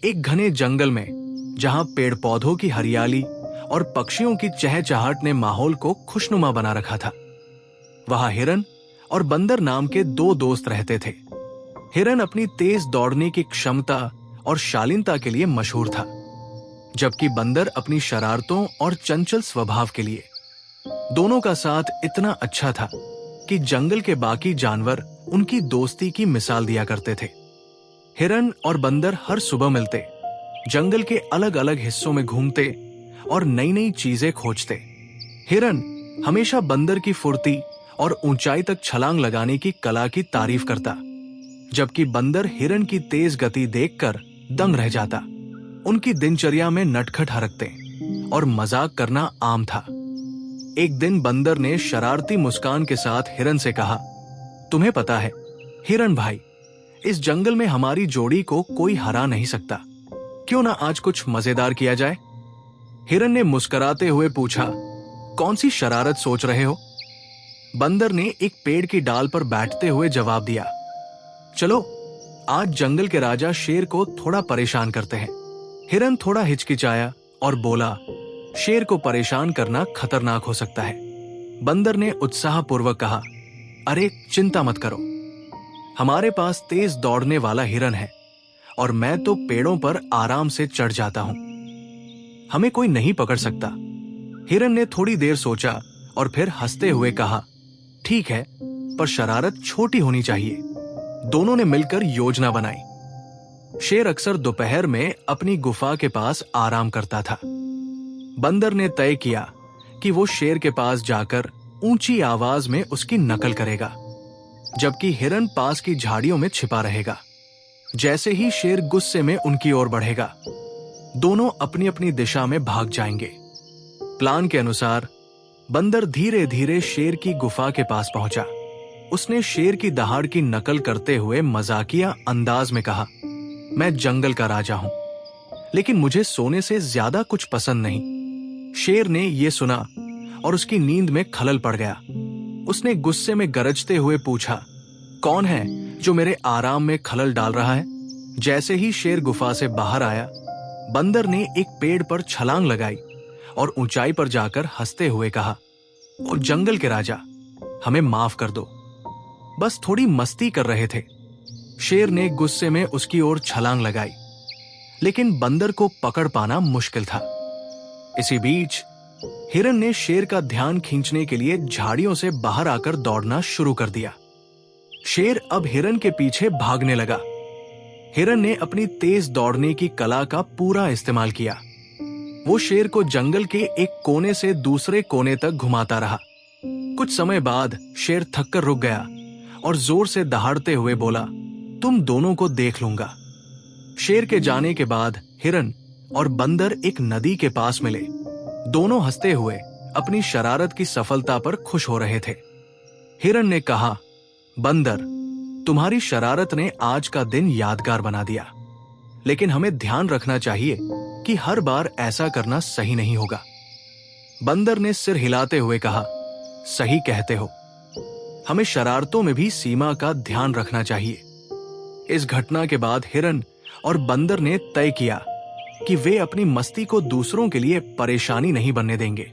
एक घने जंगल में, जहां पेड़ पौधों की हरियाली और पक्षियों की चहचहाट ने माहौल को खुशनुमा बना रखा था, वहां हिरन और बंदर नाम के दो दोस्त रहते थे। हिरन अपनी तेज दौड़ने की क्षमता और शालीनता के लिए मशहूर था, जबकि बंदर अपनी शरारतों और चंचल स्वभाव के लिए। दोनों का साथ इतना अच्छा था कि जंगल के बाकी जानवर उनकी दोस्ती की मिसाल दिया करते थे। हिरन और बंदर हर सुबह मिलते, जंगल के अलग अलग हिस्सों में घूमते और नई नई चीजें खोजते। हिरन हमेशा बंदर की फुर्ती और ऊंचाई तक छलांग लगाने की कला की तारीफ करता, जबकि बंदर हिरन की तेज गति देखकर दंग रह जाता। उनकी दिनचर्या में नटखट हरकतें और मजाक करना आम था। एक दिन बंदर ने शरारती मुस्कान के साथ हिरन से कहा, तुम्हें पता है हिरन भाई, इस जंगल में हमारी जोड़ी को कोई हरा नहीं सकता। क्यों ना आज कुछ मजेदार किया जाए? हिरन ने मुस्कुराते हुए पूछा, कौन सी शरारत सोच रहे हो? बंदर ने एक पेड़ की डाल पर बैठते हुए जवाब दिया, चलो आज जंगल के राजा शेर को थोड़ा परेशान करते हैं। हिरन थोड़ा हिचकिचाया और बोला, शेर को परेशान करना खतरनाक हो सकता है। बंदर ने उत्साहपूर्वक कहा, अरे चिंता मत करो, हमारे पास तेज दौड़ने वाला हिरन है और मैं तो पेड़ों पर आराम से चढ़ जाता हूं, हमें कोई नहीं पकड़ सकता। हिरन ने थोड़ी देर सोचा और फिर हंसते हुए कहा, ठीक है, पर शरारत छोटी होनी चाहिए। दोनों ने मिलकर योजना बनाई। शेर अक्सर दोपहर में अपनी गुफा के पास आराम करता था। बंदर ने तय किया कि वो शेर के पास जाकर ऊंची आवाज में उसकी नकल करेगा, जबकि हिरन पास की झाड़ियों में छिपा रहेगा। जैसे ही शेर गुस्से में उनकी ओर बढ़ेगा, दोनों अपनी अपनी दिशा में भाग जाएंगे। प्लान के अनुसार बंदर धीरे धीरे शेर की गुफा के पास पहुंचा। उसने शेर की दहाड़ की नकल करते हुए मजाकिया अंदाज में कहा, मैं जंगल का राजा हूं, लेकिन मुझे सोने से ज्यादा कुछ पसंद नहीं। शेर ने यह सुना और उसकी नींद में खलल पड़ गया। उसने गुस्से में गरजते हुए पूछा, कौन है जो मेरे आराम में खलल डाल रहा है? जैसे ही शेर गुफा से बाहर आया, बंदर ने एक पेड़ पर छलांग लगाई और ऊंचाई पर जाकर हंसते हुए कहा, और जंगल के राजा, हमें माफ कर दो, बस थोड़ी मस्ती कर रहे थे। शेर ने गुस्से में उसकी ओर छलांग लगाई, लेकिन बंदर को पकड़ पाना मुश्किल था। इसी बीच हिरन ने शेर का ध्यान खींचने के लिए झाड़ियों से बाहर आकर दौड़ना शुरू कर दिया। शेर अब हिरन के पीछे भागने लगा। हिरन ने अपनी तेज दौड़ने की कला का पूरा इस्तेमाल किया। वो शेर को जंगल के एक कोने से दूसरे कोने तक घुमाता रहा। कुछ समय बाद शेर थककर रुक गया और जोर से दहाड़ते हुए बोला, तुम दोनों को देख लूंगा। शेर के जाने के बाद हिरन और बंदर एक नदी के पास मिले। दोनों हंसते हुए अपनी शरारत की सफलता पर खुश हो रहे थे। हिरन ने कहा, बंदर, तुम्हारी शरारत ने आज का दिन यादगार बना दिया, लेकिन हमें ध्यान रखना चाहिए कि हर बार ऐसा करना सही नहीं होगा। बंदर ने सिर हिलाते हुए कहा, सही कहते हो, हमें शरारतों में भी सीमा का ध्यान रखना चाहिए। इस घटना के बाद हिरन और बंदर ने तय किया कि वे अपनी मस्ती को दूसरों के लिए परेशानी नहीं बनने देंगे।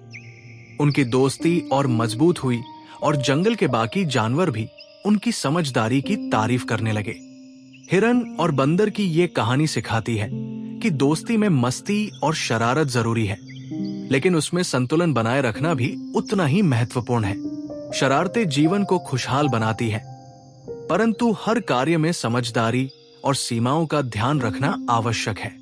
उनकी दोस्ती और मजबूत हुई और जंगल के बाकी जानवर भी उनकी समझदारी की तारीफ करने लगे। हिरन और बंदर की ये कहानी सिखाती है कि दोस्ती में मस्ती और शरारत जरूरी है, लेकिन उसमें संतुलन बनाए रखना भी उतना ही महत्वपूर्ण है। शरारतें जीवन को खुशहाल बनाती हैं, परंतु हर कार्य में समझदारी और सीमाओं का ध्यान रखना आवश्यक है।